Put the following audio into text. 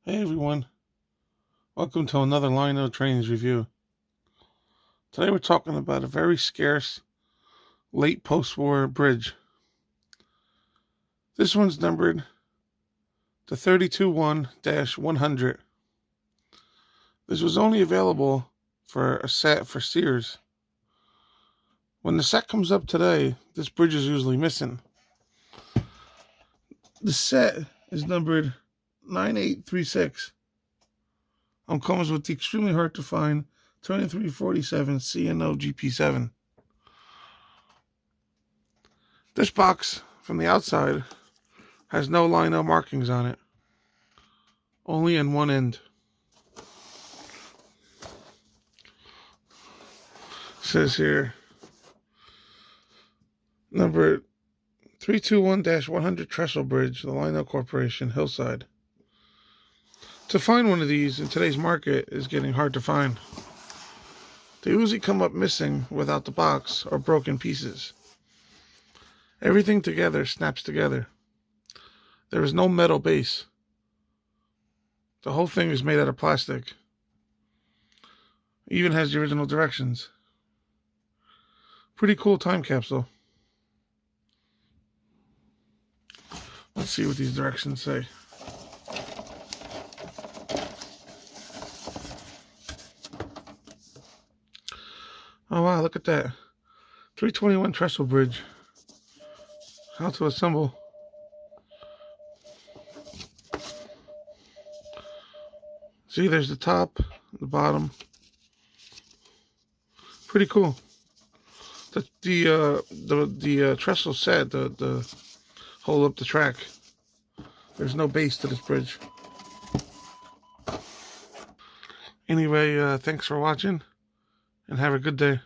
Hey everyone, welcome to another Lionel Trains review. Today we're talking about a very scarce late post-war bridge. This one's numbered to 321-100. This was only available for a set for Sears. When the set comes up today, this bridge is usually missing. The set is numbered 9836. Comes with the extremely hard to find 2347 CNO GP7. This box from the outside has no Lionel markings on it, only in one end. It says here, number 321-100 Trestle Bridge, the Lionel Corporation, Hillside. To find one of these in today's market is getting hard to find. They usually come up missing without the box or broken pieces. Everything together snaps together. There is no metal base. The whole thing is made out of plastic. It even has the original directions. Pretty cool time capsule. Let's see what these directions say. Oh wow, look at that. 321 Trestle Bridge. How to assemble. See, there's the top, the bottom. Pretty cool. The trestle set the hold up the track. There's no base to this bridge. Anyway, thanks for watching and have a good day.